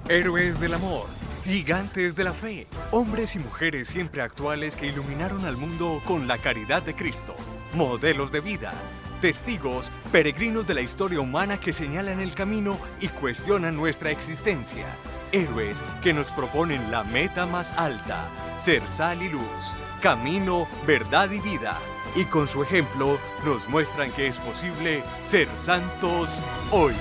Héroes del amor, gigantes de la fe, hombres y mujeres siempre actuales que iluminaron al mundo con la caridad de Cristo, modelos de vida, testigos, peregrinos de la historia humana que señalan el camino y cuestionan nuestra existencia. Héroes que nos proponen la meta más alta, ser sal y luz, camino, verdad y vida. Y con su ejemplo nos muestran que es posible ser santos hoy.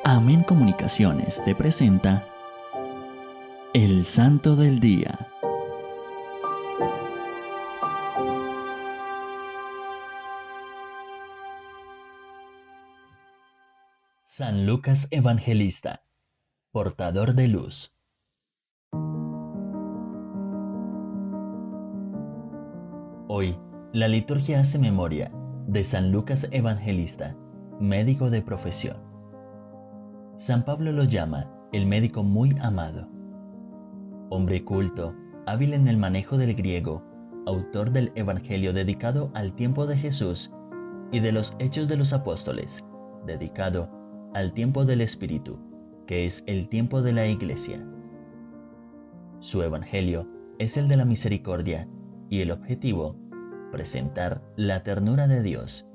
Amén Comunicaciones te presenta El Santo del Día. San Lucas Evangelista, portador de luz. Hoy, la liturgia hace memoria de San Lucas Evangelista, médico de profesión. San Pablo lo llama el médico muy amado. Hombre culto, hábil en el manejo del griego, autor del Evangelio dedicado al tiempo de Jesús y de los Hechos de los Apóstoles, dedicado al tiempo del Espíritu, que es el tiempo de la Iglesia. Su Evangelio es el de la misericordia y el objetivo, presentar la ternura de Dios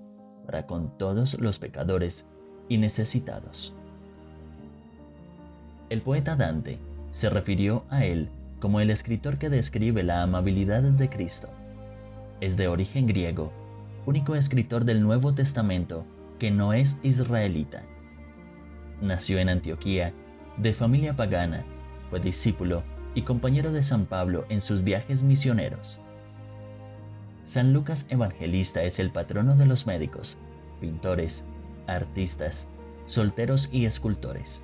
para con todos los pecadores y necesitados. El poeta Dante se refirió a él como el escritor que describe la amabilidad de Cristo. Es de origen griego, único escritor del Nuevo Testamento que no es israelita. Nació en Antioquía, de familia pagana, fue discípulo y compañero de San Pablo en sus viajes misioneros. San Lucas Evangelista es el patrono de los médicos, pintores, artistas, solteros y escultores.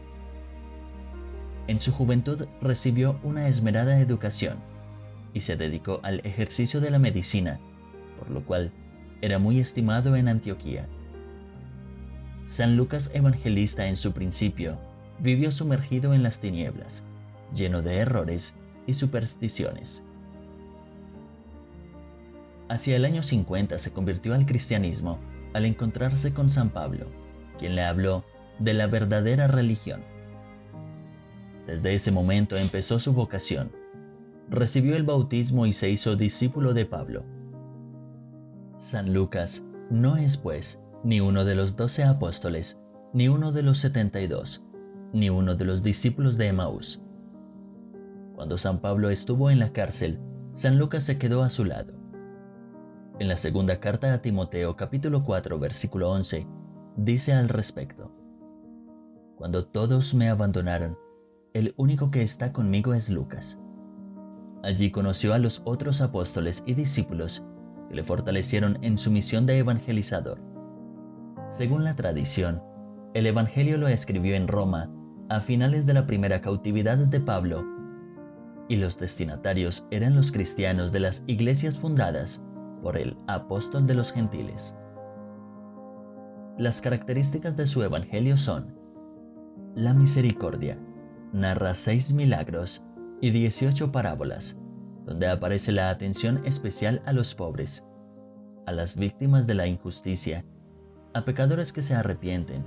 En su juventud recibió una esmerada educación y se dedicó al ejercicio de la medicina, por lo cual era muy estimado en Antioquía. San Lucas Evangelista en su principio vivió sumergido en las tinieblas, lleno de errores y supersticiones. Hacia el año 50 se convirtió al cristianismo al encontrarse con San Pablo, quien le habló de la verdadera religión. Desde ese momento empezó su vocación. Recibió el bautismo y se hizo discípulo de Pablo. San Lucas no es, pues, ni uno de los 12 apóstoles, ni uno de los 72, ni uno de los discípulos de Emaús. Cuando San Pablo estuvo en la cárcel, San Lucas se quedó a su lado. En la segunda carta a Timoteo, capítulo 4, versículo 11, dice al respecto: Cuando todos me abandonaron, el único que está conmigo es Lucas. Allí conoció a los otros apóstoles y discípulos que le fortalecieron en su misión de evangelizador. Según la tradición, el Evangelio lo escribió en Roma a finales de la primera cautividad de Pablo, y los destinatarios eran los cristianos de las iglesias fundadas por el apóstol de los gentiles. Las características de su Evangelio son: la misericordia. Narra 6 milagros y 18 parábolas, donde aparece la atención especial a los pobres, a las víctimas de la injusticia, a pecadores que se arrepienten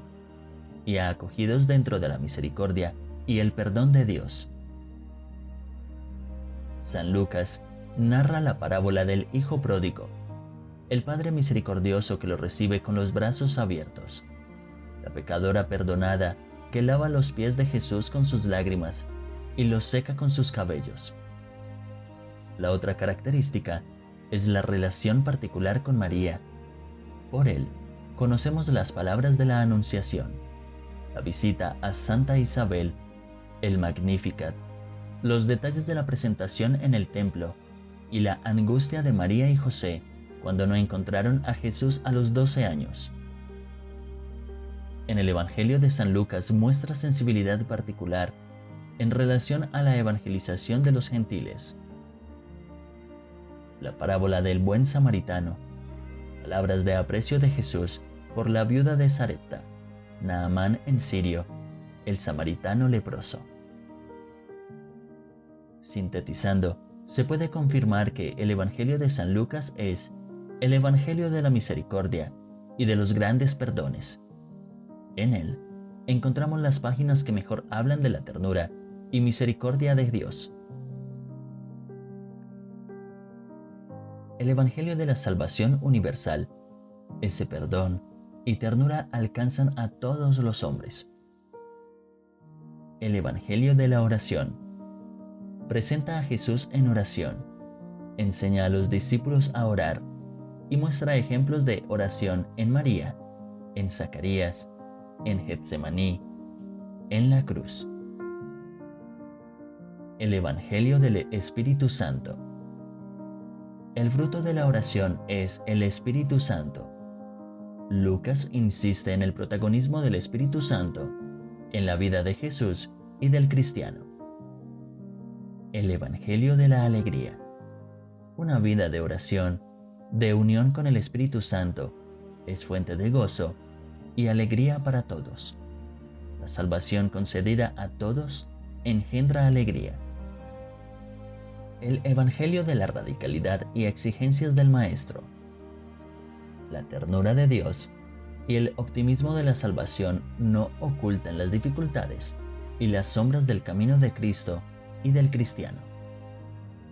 y a acogidos dentro de la misericordia y el perdón de Dios. San Lucas narra la parábola del hijo pródigo, el padre misericordioso que lo recibe con los brazos abiertos, la pecadora perdonada que lava los pies de Jesús con sus lágrimas y los seca con sus cabellos. La otra característica es la relación particular con María. Por él, conocemos las palabras de la Anunciación, la visita a Santa Isabel, el Magnificat, los detalles de la presentación en el templo y la angustia de María y José cuando no encontraron a Jesús a los 12 años. En el Evangelio de San Lucas muestra sensibilidad particular en relación a la evangelización de los gentiles. La parábola del buen samaritano, palabras de aprecio de Jesús por la viuda de Sarepta, Naamán en Sirio, el samaritano leproso. Sintetizando, se puede confirmar que el Evangelio de San Lucas es el Evangelio de la misericordia, y de los grandes perdones. En él encontramos las páginas que mejor hablan de la ternura y misericordia de Dios. El Evangelio de la Salvación Universal, ese perdón y ternura alcanzan a todos los hombres. El Evangelio de la Oración presenta a Jesús en oración, enseña a los discípulos a orar y muestra ejemplos de oración en María, en Zacarías, en Getsemaní, en la cruz. El Evangelio del Espíritu Santo. El fruto de la oración es el Espíritu Santo. Lucas insiste en el protagonismo del Espíritu Santo en la vida de Jesús y del cristiano. El Evangelio de la Alegría. Una vida de oración, de unión con el Espíritu Santo, es fuente de gozo y alegría para todos. La salvación concedida a todos engendra alegría. El Evangelio de la radicalidad y exigencias del Maestro. La ternura de Dios y el optimismo de la salvación no ocultan las dificultades y las sombras del camino de Cristo y del cristiano.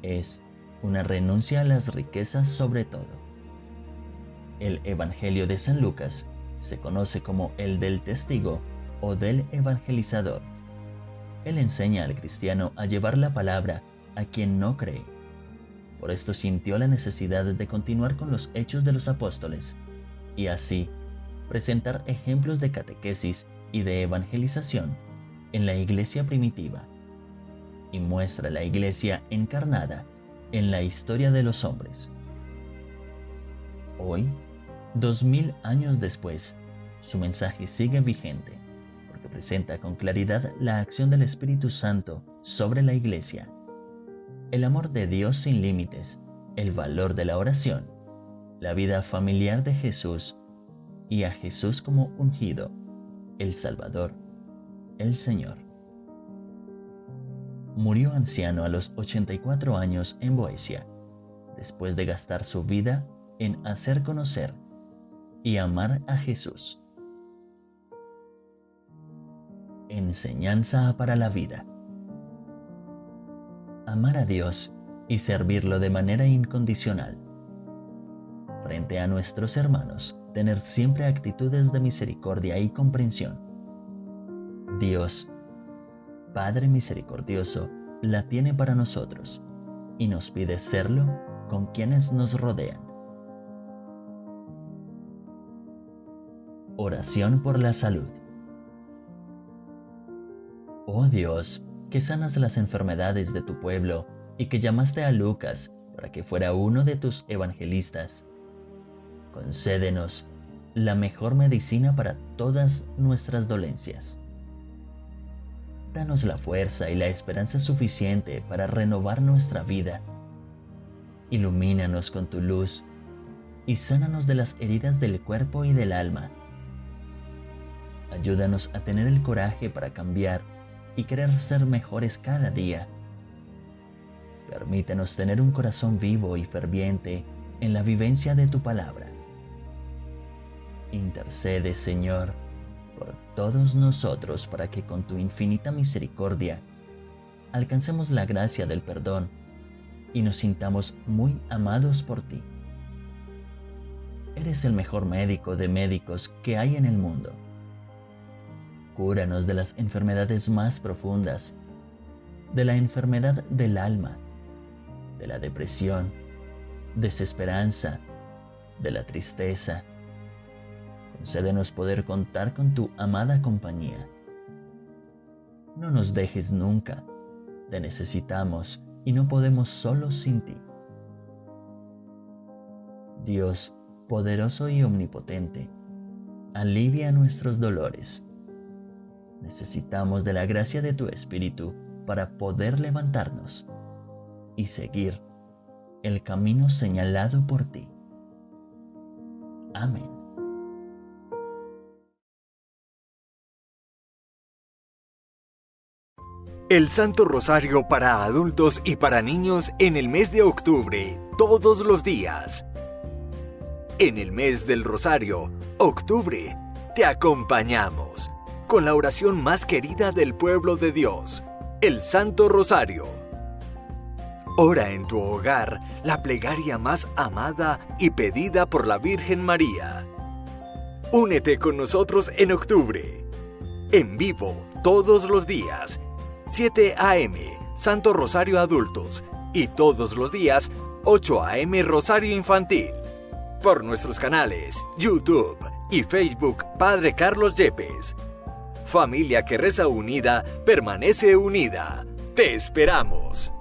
Es una renuncia a las riquezas sobre todo. El Evangelio de San Lucas se conoce como el del testigo o del evangelizador. Él enseña al cristiano a llevar la palabra a quien no cree. Por esto sintió la necesidad de continuar con los hechos de los apóstoles y así presentar ejemplos de catequesis y de evangelización en la iglesia primitiva, y muestra la iglesia encarnada en la historia de los hombres. Hoy, 2000 años después, su mensaje sigue vigente, porque presenta con claridad la acción del Espíritu Santo sobre la iglesia, el amor de Dios sin límites, el valor de la oración, la vida familiar de Jesús y a Jesús como ungido, el Salvador, el Señor. Murió anciano a los 84 años en Boesia, después de gastar su vida en hacer conocer y amar a Jesús. Enseñanza para la vida. Amar a Dios y servirlo de manera incondicional. Frente a nuestros hermanos, tener siempre actitudes de misericordia y comprensión. Dios, Padre misericordioso, la tiene para nosotros y nos pide serlo con quienes nos rodean. Oración por la salud. Oh Dios, que sanas las enfermedades de tu pueblo y que llamaste a Lucas para que fuera uno de tus evangelistas, concédenos la mejor medicina para todas nuestras dolencias. Danos la fuerza y la esperanza suficiente para renovar nuestra vida. Ilumínanos con tu luz y sánanos de las heridas del cuerpo y del alma. Ayúdanos a tener el coraje para cambiar y querer ser mejores cada día. Permítenos tener un corazón vivo y ferviente en la vivencia de tu palabra. Intercede, Señor, por todos nosotros para que con tu infinita misericordia alcancemos la gracia del perdón y nos sintamos muy amados por ti. Eres el mejor médico de médicos que hay en el mundo. Cúranos de las enfermedades más profundas, de la enfermedad del alma, de la depresión, desesperanza, de la tristeza. Concédenos poder contar con tu amada compañía. No nos dejes nunca, te necesitamos y no podemos solos sin ti. Dios, poderoso y omnipotente, alivia nuestros dolores. Necesitamos de la gracia de tu Espíritu para poder levantarnos y seguir el camino señalado por ti. Amén. El Santo Rosario para adultos y para niños en el mes de octubre, todos los días. En el mes del Rosario, Octubre, te acompañamos con la oración más querida del pueblo de Dios, el Santo Rosario. Ora en tu hogar la plegaria más amada y pedida por la Virgen María. Únete con nosotros en octubre. En vivo, todos los días, 7 a.m., Santo Rosario Adultos, y todos los días, 8 a.m., Rosario Infantil. Por nuestros canales, YouTube y Facebook, Padre Carlos Yepes. Familia que reza unida, permanece unida. ¡Te esperamos!